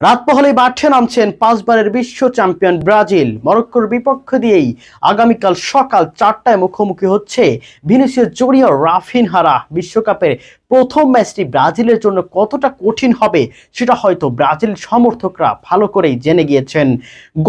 রাত পোহালে মাঠে নামছেন 5 বারের বিশ্ব চ্যাম্পিয়ন ব্রাজিল। মরক্কোর বিপক্ষ দিয়েই আগামীকাল সকাল 4টায় মুখোমুখি হচ্ছে ভিনিসিয়াস জুনিয়র রাফিনহারা। বিশ্বকাপের প্রথম ম্যাচটি ব্রাজিলের জন্য কতটা কঠিন হবে সেটা হয়তো ব্রাজিল সমর্থকরা ভালো করেই জেনে গিয়েছেন।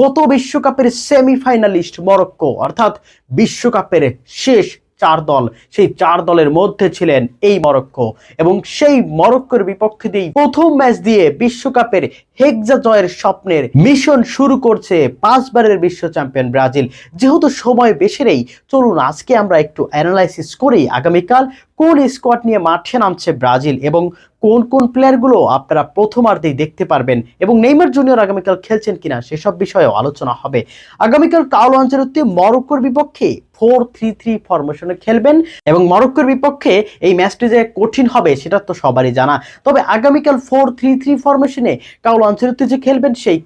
গত বিশ্বকাপের সেমিফাইনালিস্ট মরক্কো, অর্থাৎ বিশ্বকাপের শেষ 4 দল, সেই 4 দলের মধ্যে ছিলেন এই মরক্কো, এবং সেই মরক্কোর বিপক্ষে দিয়ে প্রথম ম্যাচ দিয়ে বিশ্বকাপের হেক্সা জয়ের স্বপ্নের মিশন শুরু করছে 5 বারের বিশ্ব চ্যাম্পিয়ন ব্রাজিল। যেহেতু সময় বেশি নেই, চলুন আজকে আমরা একটু অ্যানালাইসিস করি আগামীকাল কোন স্কোয়াড নিয়ে মাঠে নামছে ব্রাজিল এবং কোন কোন প্লেয়ারগুলো আপনারা প্রথমার্ধেই দেখতে পারবেন, এবং নেইমার জুনিয়র আগামীকাল খেলছেন কিনা সেসব বিষয়েও আলোচনা হবে। আগামীকাল কার্লো আনচেলত্তি মরক্কোর বিপক্ষে 4-3-3 ফরমেশনে খেলবেন, এবং মরক্কোর বিপক্ষে এই ম্যাচটি যে কঠিন হবে সেটা তো সবারই জানা। তবে আগামীকাল 4-3-3 ফরমেশনে কার্লো আনচেলত্তি যে খেলবেন সেই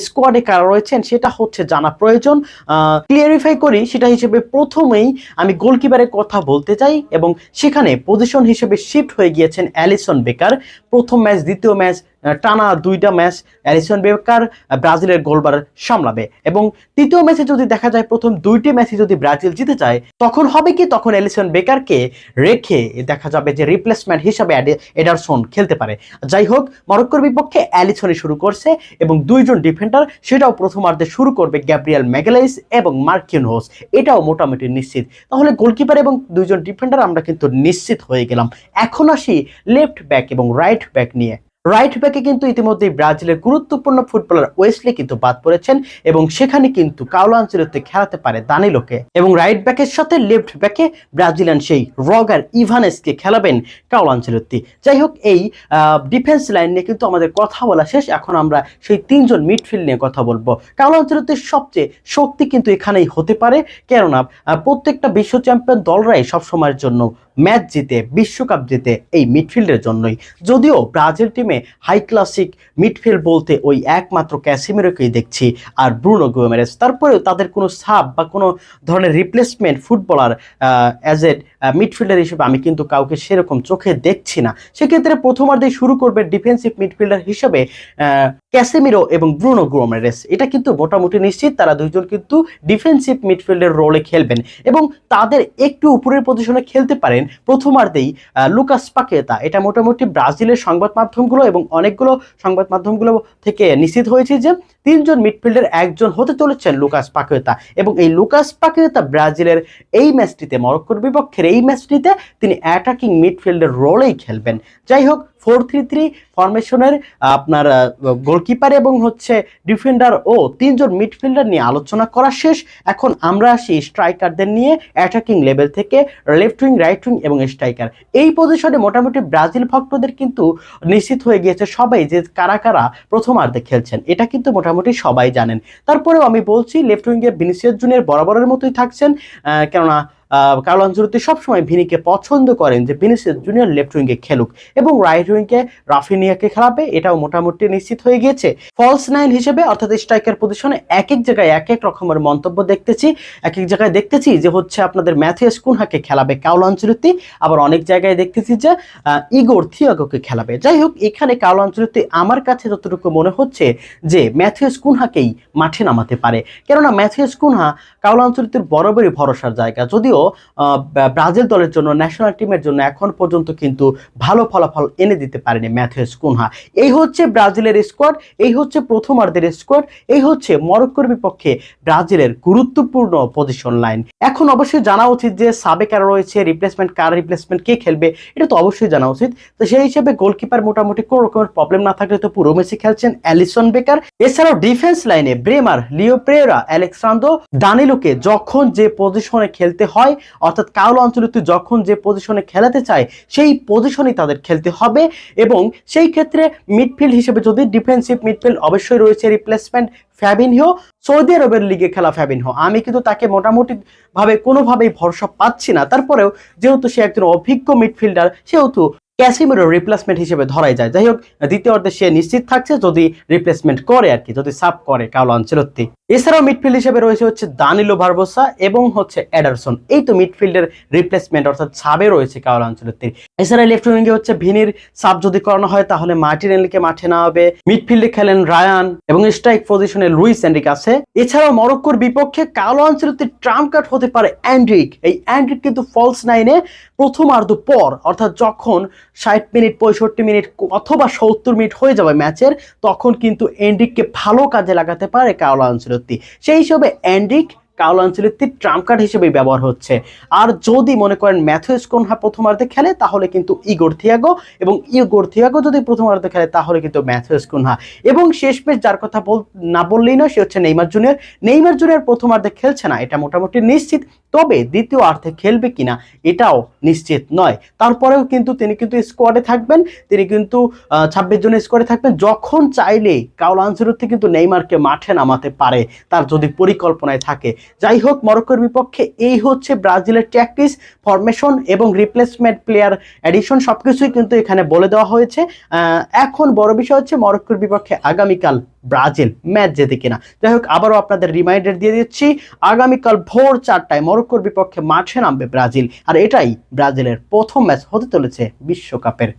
স্কোয়াডে কারা রয়েছেন সেটা হচ্ছে জানা প্রয়োজন। ক্লিয়ারিফাই করি সেটা হিসেবে প্রথমেই আমি গোলকিপারের কথা বলতে চাই, এবং সেখানে পজিশন হিসেবে শিফট হয়ে গিয়েছেন অ্যালিসন বেকার। প্রথম ম্যাচ, দ্বিতীয় ম্যাচ, টানা 2টা ম্যাচ অ্যালিসন বেকার ব্রাজিলের গোলবার সামলাবে, এবং তৃতীয় ম্যাচে যদি দেখা যায় প্রথম 2টি ম্যাচে যদি ব্রাজিল জিতে যায় তখন হবে কি, তখন অ্যালিসন বেকারকে রেখে দেখা যাবে যে রিপ্লেসমেন্ট হিসাবে এডারসন খেলতে পারে। যাই হোক, মরক্কোর বিপক্ষে অ্যালিসনই শুরু করছে এবং 2জন ডিফেন্ডার, সেটাও প্রথমার্ধে শুরু করবে গ্যাব্রিয়েল ম্যাগালাইস এবং মার্কিনহোস, এটাও মোটামুটি নিশ্চিত। তাহলে গোলকিপার এবং 2জন ডিফেন্ডার আমরা কিন্তু নিশ্চিত হয়ে গেলাম। এখন আসি লেফট ব্যাক এবং রাইট ব্যাক নিয়ে। রাইট ব্যাকে কিন্তু ইতিমধ্যেই ব্রাজিলের গুরুত্বপূর্ণ ফুটবলার ওয়েসলি কিন্তু বাদ পড়েছেন, এবং সেখানে কিন্তু কার্লো আনচেলত্তি খেলাতে পারে দানিলোকে, এবং রাইট ব্যাকের সাথে লেফট ব্যাকে ব্রাজিলিয়ান সেই রগার ইভানেসকে খেলাবেন কার্লো আনচেলত্তি। যাই হোক, এই ডিফেন্স লাইন নিয়ে কিন্তু আমাদের কথা বলা শেষ। এখন আমরা সেই 3জন মিডফিল্ড নিয়ে কথা বলবো। কার্লো আনচেলত্তির সবচেয়ে শক্তি কিন্তু এখানেই হতে পারে, কেননা প্রত্যেকটা বিশ্ব চ্যাম্পিয়ন দলরাই সবসময়ের জন্য ম্যাচ জিতে, বিশ্বকাপ জিতে এই মিডফিল্ডের জন্যই। যদিও ব্রাজিল টিমে হাই ক্লাসিক মিডফিল্ড বলতে ওই একমাত্র ক্যাসিমিরোকেই দেখছি আর ব্রুনো গুইমারেস, তারপরেও তাদের কোনো সাব বা কোনো ধরনের replacement footballer as a midfielder হিসেবে আমি কিন্তু কাউকে সেরকম চোখে দেখছি না। সেক্ষেত্রে প্রথমার্ধে শুরু করবে ডিফেন্সিভ মিডফিল্ডার হিসেবে ক্যাসেমিরো এবং ব্রুনো গুইমারেস, এটা কিন্তু মোটামুটি নিশ্চিত। তারা 2জন কিন্তু ডিফেন্সিভ মিডফিল্ডের রোলে খেলবেন, এবং তাদের একটু উপরের পজিশনে খেলতে পারেন প্রথমার্ধেই লুকাস পাকেতা। এটা মোটামুটি ব্রাজিলের সংবাদ মাধ্যমগুলো এবং অনেকগুলো সংবাদ মাধ্যমগুলো থেকে নিশ্চিত হয়েছে যে 3জন মিডফিল্ডের একজন হতে চলেছেন লুকাস পাকেতা, এবং এই লুকাস পাকেতা ব্রাজিলের এই ম্যাচটিতে, মরক্কোর বিপক্ষের এই ম্যাচটিতে তিনি অ্যাটাকিং মিডফিল্ডের রোলেই খেলবেন। যাই হোক, 4-3-3 ফরমেশনের আপনার গোলকিপার এবং হচ্ছে ডিফেন্ডার ও 3জন মিডফিল্ডার নিয়ে আলোচনা করা শেষ। এখন আমরা আসি স্ট্রাইকারদের নিয়ে। অ্যাটাকিং লেভেল থেকে লেফট উইং, রাইট উইং এবং স্ট্রাইকার, এই পজিশনে মোটামুটি ব্রাজিল ভক্তদের কিন্তু নিশ্চিত হয়ে গিয়েছে সবাই যে কারা কারা প্রথমার্ধে খেলছেন, এটা কিন্তু মোটামুটি সবাই জানেন। তারপরেও আমি বলছি লেফট উইংয়ে ভিনিসিয়াস জুনিয়র বরাবরের মতোই থাকছেন, কেননা কার্লো আনচেলত্তি সবসময় ভিনিকে পছন্দ করেন যে ভিনিসিয়াস জুনিয়র লেফট উইংয়ে খেলুক, এবং রাইট উইংকে রাফিনিয়াকে খেলাবে, এটাও মোটামুটি নিশ্চিত হয়ে গিয়েছে। ফলস 9 হিসেবে অর্থাৎ স্ট্রাইকার পজিশনে এক এক জায়গায় এক এক রকমের মন্তব্য দেখতেছি। এক এক জায়গায় দেখতেছি যে হচ্ছে আপনাদের ম্যাথিয়াস কুনহাকে খেলাবে কার্লো আনচেলত্তি, আবার অনেক জায়গায় দেখতেছি যে ইগোর থিয়াগোকে খেলাবে। যাই হোক, এখানে কার্লো আনচেলত্তি আমার কাছে যতটুকু মনে হচ্ছে যে ম্যাথিয়াস কুনহাকেই মাঠে নামাতে পারে, কেননা ম্যাথিয়াস কুনহা কার্লো আনচেলত্তির বরাবরই ভরসার জায়গা। যদিও ব্রাজিল দলের জন্য, ন্যাশনাল টিমের জন্য এখন পর্যন্ত কিন্তু ভালো ফলাফল এনে দিতে পারেনি ম্যাথিয়াস কুনহা। এই হচ্ছে ব্রাজিলের স্কোয়াড, এই হচ্ছে প্রথমার্ধের স্কোয়াড, এই হচ্ছে মরক্কোর বিপক্ষে ব্রাজিলের গুরুত্বপূর্ণ পজিশন লাইন। এখন অবশ্যই জানা উচিত যে সাবে কারা রয়েছে, রিপ্লেসমেন্ট কার, রিপ্লেসমেন্ট কে খেলবে, এটা তো অবশ্যই জানা উচিত। তো সেই হিসেবে গোলকিপার মোটামুটি কোনো রকমের প্রবলেম না থাকলে তো পুরো মেসি খেলছেন অ্যালিসন বেকার। এছাড়াও ডিফেন্স লাইনে ব্রেমার, লিও পেরেরা, আলেক্সান্দ্রো দানিলোকে যখন যে পজিশনে খেলতে হয়, অর্থাৎ কার্লো আনচেলত্তি যখন যে পজিশনে খেলাতে চায় সেই পজিশনেই তাদের খেলতে হবে, এবং সেই ক্ষেত্রে মিডফিল্ড হিসেবে যদি ডিফেন্সিভ মিডফিল্ড অবশ্যই রয়েছে রিপ্লেসমেন্ট ফ্যাবিনহো, সৌদি আরবের লিগে খেলা ফ্যাবিনহো, আমি কিন্তু তাকে মোটামুটি ভাবে কোনোভাবেই ভরসা পাচ্ছি না। তারপরেও যেহেতু সে একজন অভিজ্ঞ মিডফিল্ডার, সেহেতু ক্যাসিমিরোর রিপ্লেসমেন্ট হিসেবে ধরাই যায়। যাই হোক, দ্বিতীয় অর্ধে সে নিশ্চিত থাকছে যদি রিপ্লেসমেন্ট করে আর কি, যদি সাব করে কার্লো আনচেলত্তি। এছাড়াও মিডফিল্ড হিসেবে রয়েছে হচ্ছে দানিলো বারবোসা এবং হচ্ছে এডারসন। এই তো মিডফিল্ডের রিপ্লেসমেন্ট অর্থাৎ সাবে রয়েছে কার্লো আনচেলত্তির। এছাড়া লেফট উইঙ্গে হচ্ছে ভিনির সাব যদি করানো হয় তাহলে মার্টিনেলিকে মাঠে নামাবে, মিডফিল্ডে খেলেন রায়ান এবং স্ট্রাইক পজিশনে লুইস এনরিক আছে। এছাড়াও মরক্কোর বিপক্ষে কার্লো আনচেলত্তির ট্রাম্প কার্ড হতে পারে এন্ড্রিক। এই এন্ড্রিক কিন্তু ফলস নাইনে প্রথমার্ধ পর অর্থাৎ যখন 60 মিনিট 65 মিনিট অথবা 70 মিনিট হয়ে যাবে ম্যাচের, তখন কিন্তু এন্ড্রিককে ভালো কাজে লাগাতে পারে কার্লো আনচেলত্তি। সেই হিসেবে এন্ড্রিক কার্লো আনচেলত্তির ট্রাম্প কার্ড হিসেবে ব্যবহার হচ্ছে। আর যদি মনে করেন ম্যাথিউস কুনহা প্রথমার্ধে খেলে তাহলে কিন্তু ইগোর থিয়াগো, এবং ইগোর থিয়াগো যদি প্রথমার্ধে খেলে তাহলে কিন্তু ম্যাথিউস কুনহা। এবং শেষমেশ যার কথা না বললেই নয়, সে হচ্ছে নেইমার জুনিয়র। নেইমার জুনিয়র প্রথমার্ধে খেলছে না এটা মোটামুটি নিশ্চিত, তবে দ্বিতীয় অর্ধে খেলবে কিনা এটাও নিশ্চিত নয়। তারপরেও কিন্তু তিনি কিন্তু স্কোয়াডে থাকবেন, তিনি কিন্তু 26 জনের স্কোয়াডে থাকবেন। যখন চাইলে কার্লো আনচেলত্তি কিন্তু নেইমারকে মাঠে নামাতে পারে, তার যদি পরিকল্পনায় থাকে। যাই হোক, মরক্কোর বিপক্ষে এই হচ্ছে ব্রাজিলের ট্যাকটিক্স, ফরমেশন এবং রিপ্লেসমেন্ট প্লেয়ার এডিশন সবকিছুই কিন্তু এখানে বলে দেওয়া হয়েছে। এখন বড় বিষয় হচ্ছে মরক্কোর বিপক্ষে আগামীকাল ব্রাজিল ম্যাচ জেতে কিনা। যাই হোক, আবারও আপনাদের রিমাইন্ডার দিয়ে দিচ্ছি, আগামীকাল ভোর 4টায় মরক্কোর বিপক্ষে মাঠে নামবে ব্রাজিল, আর এটাই ব্রাজিলের প্রথম ম্যাচ হতে চলেছে বিশ্বকাপের।